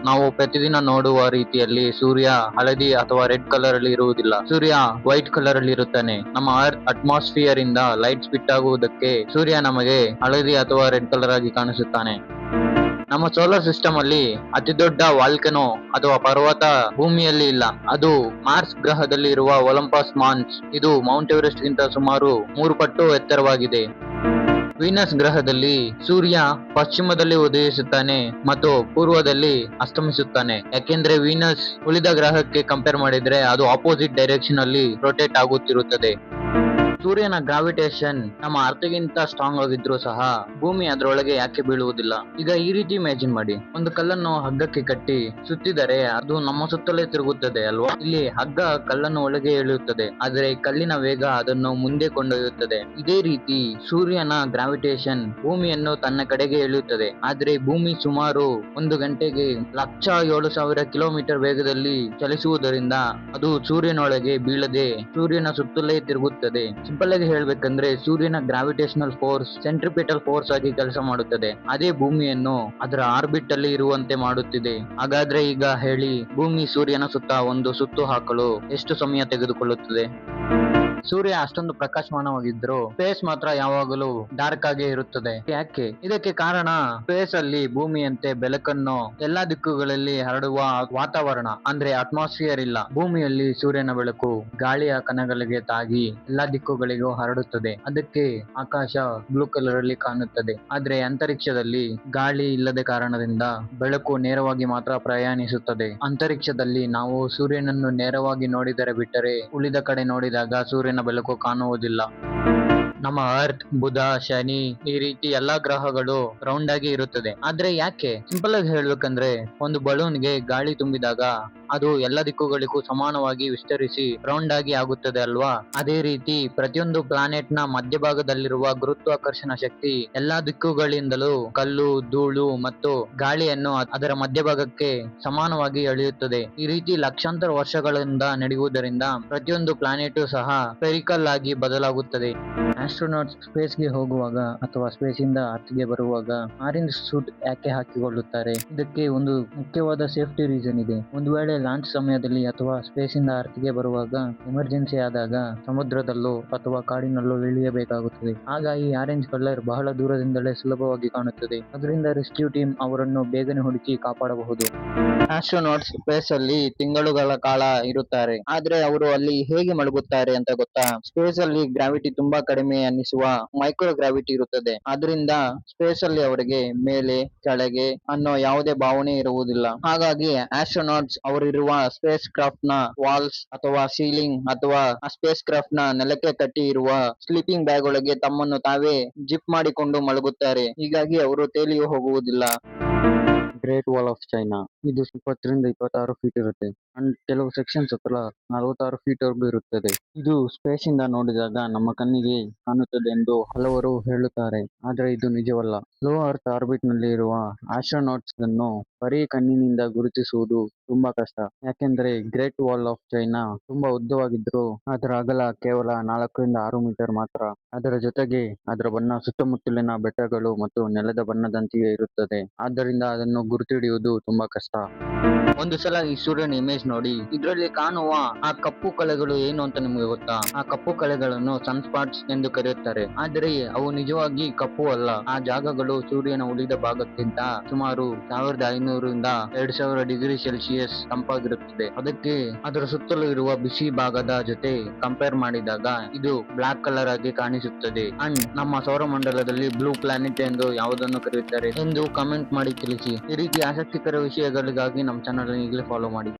ನಾವು ಪ್ರತಿದಿನ ನೋಡುವ ರೀತಿಯಲ್ಲಿ ಸೂರ್ಯ ಹಳದಿ ಅಥವಾ ರೆಡ್ ಕಲರ್ ಅಲ್ಲಿ ಇರುವುದಿಲ್ಲ. ಸೂರ್ಯ ವೈಟ್ ಕಲರ್ ಅಲ್ಲಿ ಇರುತ್ತಾನೆ. ನಮ್ಮ ಅರ್ತ್ ಅಟ್ಮಾಸ್ಫಿಯರ್ ಇಂದ ಲೈಟ್ ಸ್ಪಿಟ್ ಆಗುವುದಕ್ಕೆ ಸೂರ್ಯ ನಮಗೆ ಹಳದಿ ಅಥವಾ ರೆಡ್ ಕಲರ್ ಆಗಿ ಕಾಣಿಸುತ್ತಾನೆ. ನಮ್ಮ ಸೋಲಾರ್ ಸಿಸ್ಟಮ್ ಅಲ್ಲಿ ಅತಿ ದೊಡ್ಡ ವಾಲ್ಕೆನೋ ಅಥವಾ ಪರ್ವತ ಭೂಮಿಯಲ್ಲಿ ಇಲ್ಲ. ಅದು ಮಾರ್ಸ್ ಗ್ರಹದಲ್ಲಿ ಇರುವ ಒಲಂಪಸ್ ಮಾನ್ಸ್. ಇದು ಮೌಂಟ್ ಎವರೆಸ್ಟ್ ಗಿಂತ ಸುಮಾರು 3 ಪಟ್ಟು ಎತ್ತರವಾಗಿದೆ. ವೀನಸ್ ಗ್ರಹದಲ್ಲಿ ಸೂರ್ಯ ಪಶ್ಚಿಮದಲ್ಲಿ ಉದಯಿಸುತ್ತಾನೆ ಮತ್ತು ಪೂರ್ವದಲ್ಲಿ ಅಸ್ತಮಿಸುತ್ತಾನೆ. ಯಾಕೆಂದ್ರೆ ವೀನಸ್ ಉಳಿದ ಗ್ರಹಕ್ಕೆ ಕಂಪೇರ್ ಮಾಡಿದ್ರೆ ಅದು ಆಪೋಸಿಟ್ ಡೈರೆಕ್ಷನ್ ಅಲ್ಲಿ ರೊಟೇಟ್ ಆಗುತ್ತಿರುತ್ತದೆ. ಸೂರ್ಯನ ಗ್ರಾವಿಟೇಷನ್ ನಮ್ಮ ಅರ್ಥಗಿಂತ ಸ್ಟ್ರಾಂಗ್ ಆಗಿದ್ರು ಸಹ ಭೂಮಿ ಅದರೊಳಗೆ ಯಾಕೆ ಬೀಳುವುದಿಲ್ಲ? ಈಗ ಈ ರೀತಿ ಇಮ್ಯಾಜಿನ್ ಮಾಡಿ, ಒಂದು ಕಲ್ಲನ್ನು ಹಗ್ಗಕ್ಕೆ ಕಟ್ಟಿ ಸುತ್ತಿದರೆ ಅದು ನಮ್ಮ ಸುತ್ತಲೇ ತಿರುಗುತ್ತದೆ ಅಲ್ವಾ? ಇಲ್ಲಿ ಹಗ್ಗ ಕಲ್ಲನ್ನು ಒಳಗೆ ಎಳೆಯುತ್ತದೆ, ಆದರೆ ಕಲ್ಲಿನ ವೇಗ ಅದನ್ನು ಮುಂದೆ ಕೊಂಡೊಯ್ಯುತ್ತದೆ. ಇದೇ ರೀತಿ ಸೂರ್ಯನ ಗ್ರಾವಿಟೇಷನ್ ಭೂಮಿಯನ್ನು ತನ್ನ ಕಡೆಗೆ ಎಳೆಯುತ್ತದೆ. ಆದ್ರೆ ಭೂಮಿ ಸುಮಾರು 1 ಗಂಟೆಗೆ 1,07,000 ಕಿಲೋಮೀಟರ್ ವೇಗದಲ್ಲಿ ಚಲಿಸುವುದರಿಂದ ಅದು ಸೂರ್ಯನೊಳಗೆ ಬೀಳದೆ ಸೂರ್ಯನ ಸುತ್ತಲೇ ತಿರುಗುತ್ತದೆ. ಸಿಂಪಲ್ ಆಗಿ ಹೇಳ್ಬೇಕಂದ್ರೆ ಸೂರ್ಯನ ಗ್ರಾವಿಟೇಷನಲ್ ಫೋರ್ಸ್ ಸೆಂಟ್ರಿಪಿಟಲ್ ಫೋರ್ಸ್ ಆಗಿ ಕೆಲಸ ಮಾಡುತ್ತದೆ. ಅದೇ ಭೂಮಿಯನ್ನು ಅದರ ಆರ್ಬಿಟ್ ಅಲ್ಲಿ ಇರುವಂತೆ ಮಾಡುತ್ತಿದೆ. ಹಾಗಾದ್ರೆ ಈಗ ಹೇಳಿ, ಭೂಮಿ ಸೂರ್ಯನ ಸುತ್ತ ಒಂದು ಸುತ್ತು ಹಾಕಲು ಎಷ್ಟು ಸಮಯ ತೆಗೆದುಕೊಳ್ಳುತ್ತದೆ? ಸೂರ್ಯ ಅಷ್ಟೊಂದು ಪ್ರಕಾಶಮಾನವಾಗಿದ್ರು ಸ್ಪೇಸ್ ಮಾತ್ರ ಯಾವಾಗಲೂ ಡಾರ್ಕ್ ಆಗೇ ಇರುತ್ತದೆ. ಯಾಕೆ? ಇದಕ್ಕೆ ಕಾರಣ ಸ್ಪೇಸ್ ಅಲ್ಲಿ ಭೂಮಿಯಂತೆ ಬೆಳಕನ್ನು ಎಲ್ಲಾ ದಿಕ್ಕುಗಳಲ್ಲಿ ಹರಡುವ ವಾತಾವರಣ ಅಂದ್ರೆ ಅಟ್ಮಾಸ್ಫಿಯರ್ ಇಲ್ಲ. ಭೂಮಿಯಲ್ಲಿ ಸೂರ್ಯನ ಬೆಳಕು ಗಾಳಿಯ ಕಣಗಳಿಗೆ ತಾಗಿ ಎಲ್ಲಾ ದಿಕ್ಕುಗಳಿಗೂ ಹರಡುತ್ತದೆ. ಅದಕ್ಕೆ ಆಕಾಶ ಬ್ಲೂ ಕಲರ್ ಅಲ್ಲಿ ಕಾಣುತ್ತದೆ. ಆದ್ರೆ ಅಂತರಿಕ್ಷದಲ್ಲಿ ಗಾಳಿ ಇಲ್ಲದ ಕಾರಣದಿಂದ ಬೆಳಕು ನೇರವಾಗಿ ಮಾತ್ರ ಪ್ರಯಾಣಿಸುತ್ತದೆ. ಅಂತರಿಕ್ಷದಲ್ಲಿ ನಾವು ಸೂರ್ಯನನ್ನು ನೇರವಾಗಿ ನೋಡಿದರೆ ಬಿಟ್ಟರೆ ಉಳಿದ ಕಡೆ ನೋಡಿದಾಗ ಸೂರ್ಯನ ಬೆಳಕು ಕಾಣುವುದಿಲ್ಲ. ನಮ್ಮ ಅರ್ತ್, ಬುಧ, ಶನಿ ಈ ರೀತಿ ಎಲ್ಲಾ ಗ್ರಹಗಳು ರೌಂಡ್ ಆಗಿ ಇರುತ್ತದೆ. ಆದ್ರೆ ಯಾಕೆ? ಸಿಂಪಲ್ ಆಗಿ ಹೇಳ್ಬೇಕಂದ್ರೆ ಒಂದು ಬಲೂನ್ಗೆ ಗಾಳಿ ತುಂಬಿದಾಗ ಅದು ಎಲ್ಲ ದಿಕ್ಕುಗಳಿಗೂ ಸಮಾನವಾಗಿ ವಿಸ್ತರಿಸಿ ರೌಂಡ್ ಆಗಿ ಆಗುತ್ತದೆ ಅಲ್ವಾ? ಅದೇ ರೀತಿ ಪ್ರತಿಯೊಂದು ಪ್ಲಾನೆಟ್ ನ ಮಧ್ಯಭಾಗದಲ್ಲಿರುವ ಗುರುತ್ವಾಕರ್ಷಣ ಶಕ್ತಿ ಎಲ್ಲಾ ದಿಕ್ಕುಗಳಿಂದಲೂ ಕಲ್ಲು, ಧೂಳು ಮತ್ತು ಗಾಳಿಯನ್ನು ಅದರ ಮಧ್ಯಭಾಗಕ್ಕೆ ಸಮಾನವಾಗಿ ಎಳೆಯುತ್ತದೆ. ಈ ರೀತಿ ಲಕ್ಷಾಂತರ ವರ್ಷಗಳಿಂದ ನಡೆಯುವುದರಿಂದ ಪ್ರತಿಯೊಂದು ಪ್ಲಾನೆಟ್ ಸಹ ಸ್ಪೆರಿಕಲ್ ಆಗಿ ಬದಲಾಗುತ್ತದೆ. ಆಸ್ಟ್ರೋನಾಟ್ಸ್ ಸ್ಪೇಸ್ ಗೆ ಹೋಗುವಾಗ ಅಥವಾ ಸ್ಪೇಸ್ ಇಂದ ಅರ್ತ್ ಗೆ ಬರುವಾಗ ಆರೆಂಜ್ ಸೂಟ್ ಯಾಕೆ ಹಾಕಿಕೊಳ್ಳುತ್ತಾರೆ? ಇದಕ್ಕೆ ಒಂದು ಮುಖ್ಯವಾದ ಸೇಫ್ಟಿ ರೀಸನ್ ಇದೆ. ಒಂದು ವೇಳೆ ಲಾಂಚ್ ಸಮಯದಲ್ಲಿ ಅಥವಾ ಸ್ಪೇಸ್ ಇಂದ ಅರ್ತ್ ಗೆ ಬರುವಾಗ ಎಮರ್ಜೆನ್ಸಿ ಆದಾಗ ಸಮುದ್ರದಲ್ಲೋ ಅಥವಾ ಕಾಡಿನಲ್ಲೋ ಇಳಿಯಬೇಕಾಗುತ್ತದೆ. ಆಗ ಈ ಆರೆಂಜ್ ಕಲರ್ ಬಹಳ ದೂರದಿಂದಲೇ ಸುಲಭವಾಗಿ ಕಾಣುತ್ತದೆ. ಅದರಿಂದ ರೆಸ್ಕ್ಯೂ ಟೀಮ್ ಅವರನ್ನು ಬೇಗನೆ ಹುಡುಕಿ ಕಾಪಾಡಬಹುದು. ಆಸ್ಟ್ರೋನಾಟ್ಸ್ ಸ್ಪೇಸ್ ಅಲ್ಲಿ ತಿಂಗಳುಗಳ ಕಾಲ ಇರುತ್ತಾರೆ. ಆದ್ರೆ ಅವರು ಅಲ್ಲಿ ಹೇಗೆ ಮಲಗುತ್ತಾರೆ ಅಂತ ಗೊತ್ತಾ? ಸ್ಪೇಸ್ ಅಲ್ಲಿ ಗ್ರಾವಿಟಿ ತುಂಬಾ ಕಡಿಮೆ ಅನ್ನಿಸುವ ಮೈಕ್ರೋ ಗ್ರಾವಿಟಿ ಇರುತ್ತದೆ. ಆದ್ರಿಂದ ಸ್ಪೇಸ್ ಅಲ್ಲಿ ಅವರಿಗೆ ಮೇಲೆ ಕೆಳಗೆ ಅನ್ನೋ ಯಾವುದೇ ಭಾವನೆ ಇರುವುದಿಲ್ಲ. ಹಾಗಾಗಿ ಆಸ್ಟ್ರೋನಾಟ್ಸ್ ಅವರಿರುವ ಸ್ಪೇಸ್ ಕ್ರಾಫ್ಟ್ ನ ವಾಲ್ಸ್ ಅಥವಾ ಸೀಲಿಂಗ್ ಅಥವಾ ಆ ಸ್ಪೇಸ್ ಕ್ರಾಫ್ಟ್ ನ ನೆಲಕ್ಕೆ ಕಟ್ಟಿ ಇರುವ ಸ್ಲೀಪಿಂಗ್ ಬ್ಯಾಗ್ ಒಳಗೆ ತಮ್ಮನ್ನು ತಾವೇ ಜಿಪ್ ಮಾಡಿಕೊಂಡು ಮಲಗುತ್ತಾರೆ. ಹೀಗಾಗಿ ಅವರು ತೇಲಿಯೂ ಹೋಗುವುದಿಲ್ಲ. ಗ್ರೇಟ್ ವಾಲ್ ಆಫ್ ಚೈನಾ ಇದು 20 ರಿಂದ 26 ಫೀಟ್ ಇರುತ್ತೆ. ಅಂಡ್ ಕೆಲವು ಸೆಕ್ಷನ್ಸ್ ಹತ್ರ 46 ಫೀಟ್ ವರೆಗೂ ಇರುತ್ತದೆ. ಇದು ಸ್ಪೇಸ್ ಇಂದ ನೋಡಿದಾಗ ನಮ್ಮ ಕಣ್ಣಿಗೆ ಕಾಣುತ್ತದೆ ಎಂದು ಹಲವರು ಹೇಳುತ್ತಾರೆ. ಆದ್ರೆ ಇದು ನಿಜವಲ್ಲ. ಲೋ ಅರ್ತ್ ಆರ್ಬಿಟ್ ನಲ್ಲಿ ಇರುವ ಆಸ್ಟ್ರೋನಾಟ್ಸ್ ಅನ್ನು ಬರೀ ಕಣ್ಣಿನಿಂದ ಗುರುತಿಸುವುದು ತುಂಬಾ ಕಷ್ಟ. ಯಾಕೆಂದ್ರೆ ಗ್ರೇಟ್ ವಾಲ್ ಆಫ್ ಚೈನಾ ತುಂಬಾ ಉದ್ದವಾಗಿದ್ರು ಅದರ ಅಗಲ ಕೇವಲ 4 ರಿಂದ 6 ಮೀಟರ್ ಮಾತ್ರ. ಅದರ ಜೊತೆಗೆ ಅದರ ಬಣ್ಣ ಸುತ್ತಮುತ್ತಲಿನ ಬೆಟ್ಟಗಳು ಮತ್ತು ನೆಲದ ಬಣ್ಣದಂತೆಯೇ ಇರುತ್ತದೆ. ಆದ್ದರಿಂದ ಅದನ್ನು ಗುರುತಿಡಿಯುವುದು ತುಂಬಾ ಕಷ್ಟ. ಒಂದು ಸಲ ಈ ಸೂರ್ಯನ ಇಮೇಜ್ ನೋಡಿ, ಇದರಲ್ಲಿ ಕಾಣುವ ಆ ಕಪ್ಪು ಕಲೆಗಳು ಏನು ಅಂತ ನಿಮಗೆ ಗೊತ್ತಾ? ಆ ಕಪ್ಪು ಕಲೆಗಳನ್ನು ಸನ್ ಸ್ಪಾಟ್ಸ್ ಎಂದು ಕರೆಯುತ್ತಾರೆ. ಆದರೆ ಅವು ನಿಜವಾಗಿ ಕಪ್ಪು ಅಲ್ಲ. ಆ ಜಾಗಗಳು ಸೂರ್ಯನ ಉಳಿದ ಭಾಗಕ್ಕಿಂತ ಸುಮಾರು 1500 ರಿಂದ 2000 ಡಿಗ್ರಿ ಸೆಲ್ಸಿಯಸ್ ತಂಪಾಗಿರುತ್ತದೆ. ಅದಕ್ಕೆ ಅದರ ಸುತ್ತಲೂ ಇರುವ ಬಿಸಿ ಭಾಗದ ಜೊತೆ ಕಂಪೇರ್ ಮಾಡಿದಾಗ ಇದು ಬ್ಲಾಕ್ ಕಲರ್ ಆಗಿ ಕಾಣಿಸುತ್ತದೆ. ಅಂಡ್ ನಮ್ಮ ಸೌರಮಂಡಲದಲ್ಲಿ ಬ್ಲೂ ಪ್ಲಾನೆಟ್ ಎಂದು ಯಾವುದನ್ನು ಕರೆಯುತ್ತಾರೆ ಎಂದು ಕಮೆಂಟ್ ಮಾಡಿ ತಿಳಿಸಿ. ಈ ರೀತಿ ಆಸಕ್ತಿಕರ ವಿಷಯಗಳಿಗಾಗಿ ನಮ್ಮ ಚಾನಲ್ ಈಗಲೇ ಫಾಲೋ ಮಾಡಿ.